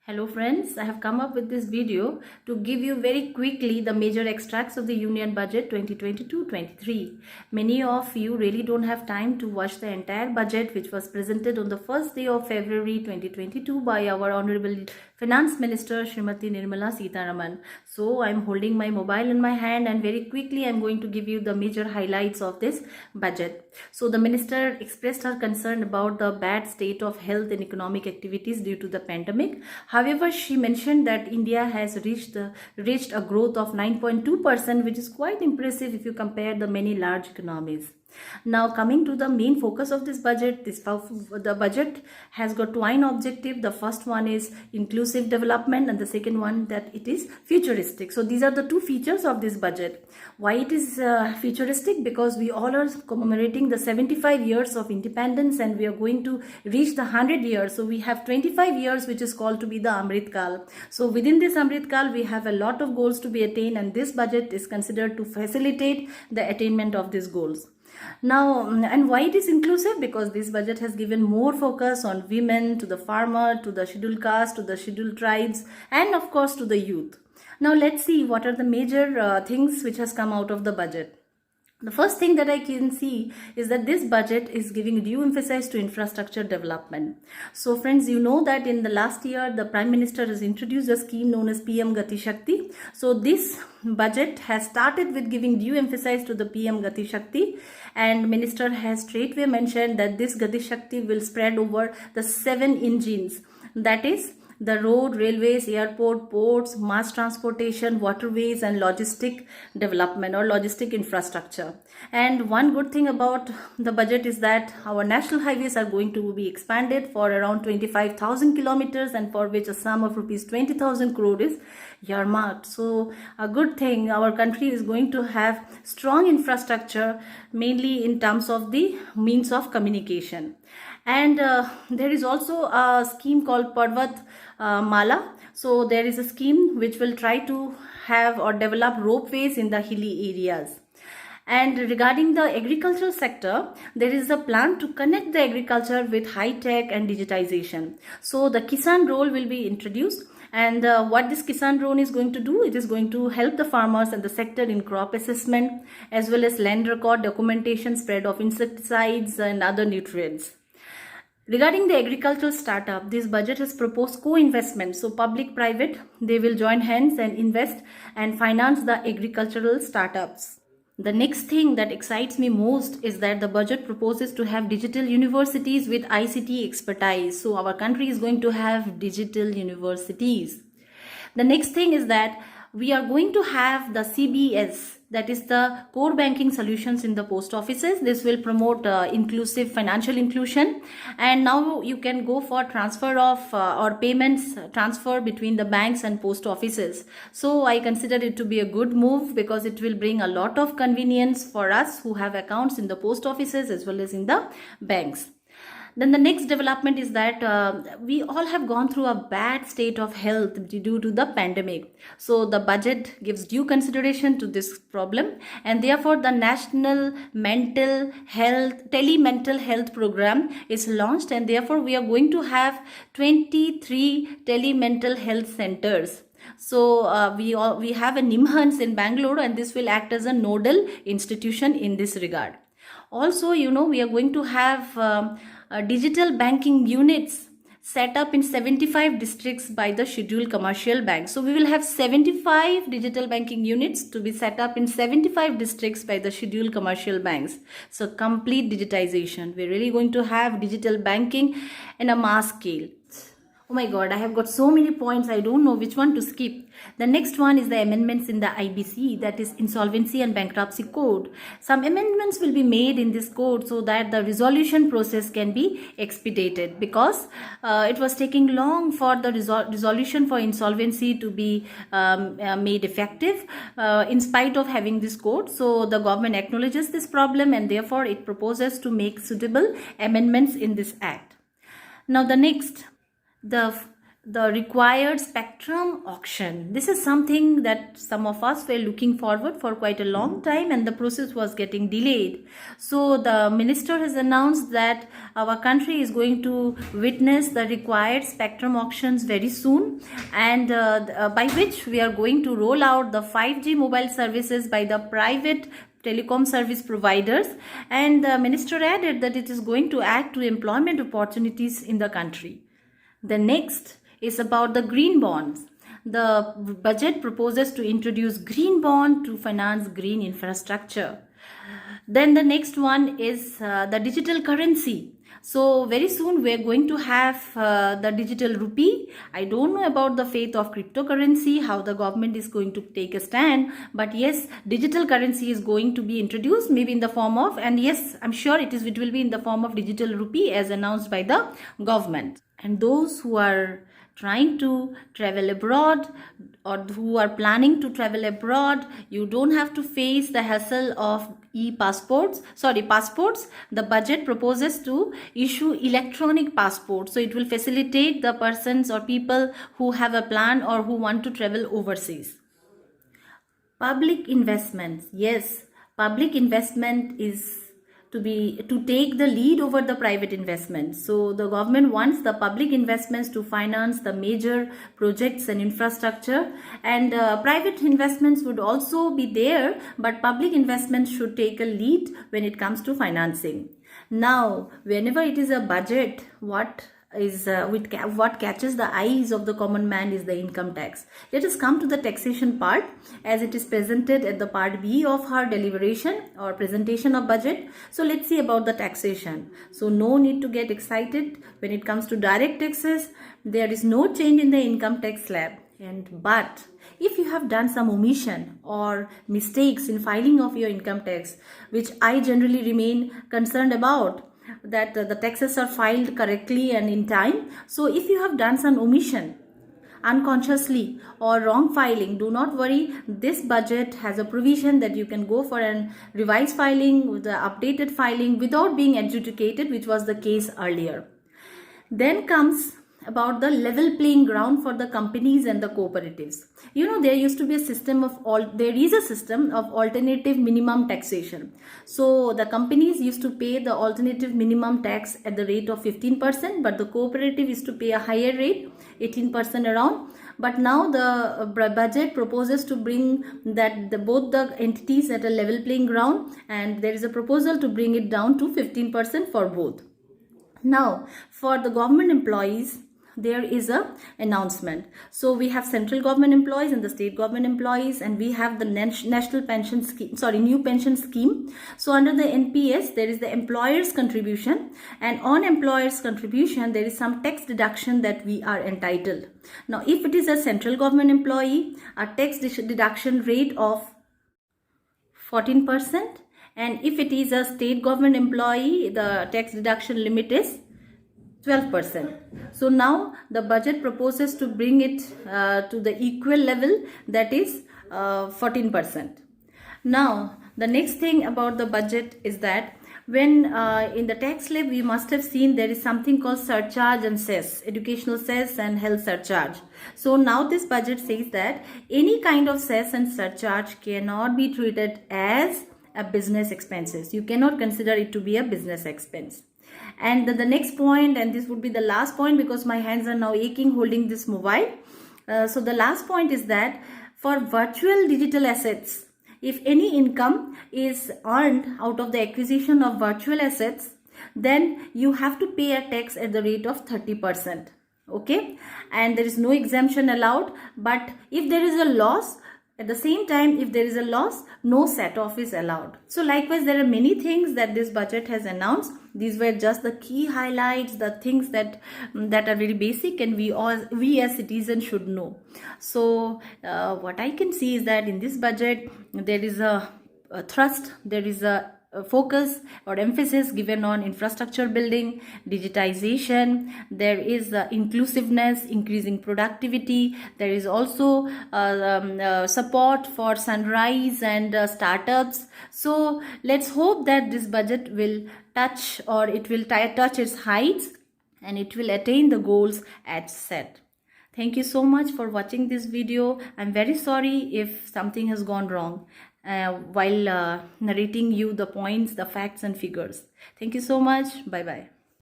Hello friends, I have come up with this video to give you very quickly the major extracts of the Union Budget 2022-23. Many of you really don't have time to watch the entire budget which was presented on the first day of February 2022 by our Honorable Finance Minister Srimati Nirmala Sitharaman. So I am holding my mobile in my hand and very quickly I am going to give you the major highlights of this budget. So the minister expressed her concern about the bad state of health and economic activities due to the pandemic. However, she mentioned that India has reached a growth of 9.2%, which is quite impressive if you compare the many large economies. Now coming to the main focus of this budget, the budget has got twin objective. The first one is inclusive development and the second one that it is futuristic. So these are the two features of this budget. Why it is futuristic? Because we all are commemorating the 75 years of independence and we are going to reach the 100 years. So we have 25 years which is called to be the Amrit Kal. So within this Amrit Kal we have a lot of goals to be attained and this budget is considered to facilitate the attainment of these goals. Now, and why it is inclusive? Because this budget has given more focus on women, to the farmer, to the scheduled caste, to the scheduled tribes, and of course to the youth. Now let's see what are the major things which has come out of the budget. The first thing that I can see is that this budget is giving due emphasis to infrastructure development. So friends, you know that in the last year, the Prime Minister has introduced a scheme known as PM Gati Shakti. So this budget has started with giving due emphasis to the PM Gati Shakti, and Minister has straightway mentioned that this Gati Shakti will spread over the 7 engines. That is the road, railways, airport, ports, mass transportation, waterways and logistic development or logistic infrastructure. And one good thing about the budget is that our national highways are going to be expanded for around 25,000 kilometers and for which a sum of rupees 20,000 crore is earmarked. So a good thing, our country is going to have strong infrastructure mainly in terms of the means of communication. And there is also a scheme called Parvat Mala. So there is a scheme which will try to have or develop ropeways in the hilly areas. And regarding the agricultural sector, there is a plan to connect the agriculture with high tech and digitization. So the Kisan role will be introduced. And what this Kisan drone is going to do, it is going to help the farmers and the sector in crop assessment as well as land record documentation, spread of insecticides and other nutrients. Regarding the agricultural startup, this budget has proposed co-investment. So public-private, they will join hands and invest and finance the agricultural startups. The next thing that excites me most is that the budget proposes to have digital universities with ICT expertise. So our country is going to have digital universities. The next thing is that we are going to have the CBS, that is the core banking solutions in the post offices. This will promote inclusive financial inclusion, and now you can go for transfer of or payments transfer between the banks and post offices. So I consider it to be a good move because it will bring a lot of convenience for us who have accounts in the post offices as well as in the banks. Then the next development is that we all have gone through a bad state of health due to the pandemic. So the budget gives due consideration to this problem, and therefore the National Mental Health Telemental Health Program is launched, and therefore we are going to have 23 telemental health centers. So we have a NIMHANS in Bangalore, and this will act as a nodal institution in this regard. Also, you know, we are going to have digital banking units set up in 75 districts by the scheduled commercial banks. So we will have 75 digital banking units to be set up in 75 districts by the scheduled commercial banks. So complete digitization. We're really going to have digital banking in a mass scale. Oh my god, I have got so many points, I don't know which one to skip. The next one is the amendments in the IBC, that is Insolvency and Bankruptcy Code. Some amendments will be made in this code so that the resolution process can be expedited, because it was taking long for the resolution for insolvency to be made effective in spite of having this code. So the government acknowledges this problem and therefore it proposes to make suitable amendments in this act. Now the next, the the required spectrum auction. This is something that some of us were looking forward for quite a long time, and the process was getting delayed. So the minister has announced that our country is going to witness the required spectrum auctions very soon, and by which we are going to roll out the 5G mobile services by the private telecom service providers. And the minister added that it is going to add to employment opportunities in the country. The next is about the green bonds. The budget proposes to introduce green bond to finance green infrastructure. Then the next one is the digital currency. So very soon we are going to have the digital rupee. I don't know about the fate of cryptocurrency, how the government is going to take a stand, but yes, digital currency is going to be introduced, maybe in the form of, and yes, I'm sure it will be in the form of digital rupee as announced by the government. And those who are trying to travel abroad or who are planning to travel abroad, you don't have to face the hassle of passports. The budget proposes to issue electronic passports, so it will facilitate the persons or people who have a plan or who want to travel overseas. Public investments. Yes, public investment is to take the lead over the private investments. So the government wants the public investments to finance the major projects and infrastructure, and private investments would also be there, but public investments should take a lead when it comes to financing. Now, whenever it is a budget, what catches the eyes of the common man is the income tax. Let us come to the taxation part as it is presented at the part B of our deliberation or presentation of budget. So let's see about the taxation. So no need to get excited when it comes to direct taxes. There is no change in the income tax slab. But if you have done some omission or mistakes in filing of your income tax, which I generally remain concerned about, that the taxes are filed correctly and in time. So if you have done some omission unconsciously or wrong filing, do not worry. This budget has a provision that you can go for an revised filing with the updated filing without being adjudicated, which was the case earlier. Then comes about the level playing ground for the companies and the cooperatives. You know, there is a system of alternative minimum taxation. So the companies used to pay the alternative minimum tax at the rate of 15%, but the cooperative is to pay a higher rate, 18% around. But now the budget proposes to bring both the entities at a level playing ground, and there is a proposal to bring it down to 15% for both. Now, for the government employees, there is a announcement. So we have central government employees and the state government employees, and we have the national pension scheme, new pension scheme. So under the NPS, there is the employer's contribution, and on employer's contribution, there is some tax deduction that we are entitled. Now, if it is a central government employee, a tax deduction rate of 14%, and if it is a state government employee, the tax deduction limit is 12%. So now the budget proposes to bring it to the equal level, that is 14%. Now the next thing about the budget is that when in the tax slab we must have seen there is something called surcharge and cess, educational cess and health surcharge. So now this budget says that any kind of cess and surcharge cannot be treated as a business expenses. You cannot consider it to be a business expense. And the next point, and this would be the last point because my hands are now aching holding this mobile. So the last point is that for virtual digital assets, if any income is earned out of the acquisition of virtual assets, then you have to pay a tax at the rate of 30%. Okay, and there is no exemption allowed. But if there is a loss, at the same time, if there is a loss, no set-off is allowed. So likewise, there are many things that this budget has announced. These were just the key highlights, the things that are very basic and we as citizens should know. So what I can see is that in this budget, there is a thrust, there is a focus or emphasis given on infrastructure building, digitization. There is inclusiveness, increasing productivity. There is also support for sunrise and startups. So let's hope that this budget will touch, or it will touch its heights and it will attain the goals as set. Thank you so much for watching this video. I'm very sorry if something has gone wrong while narrating you the points, the facts and figures. Thank you so much. Bye bye.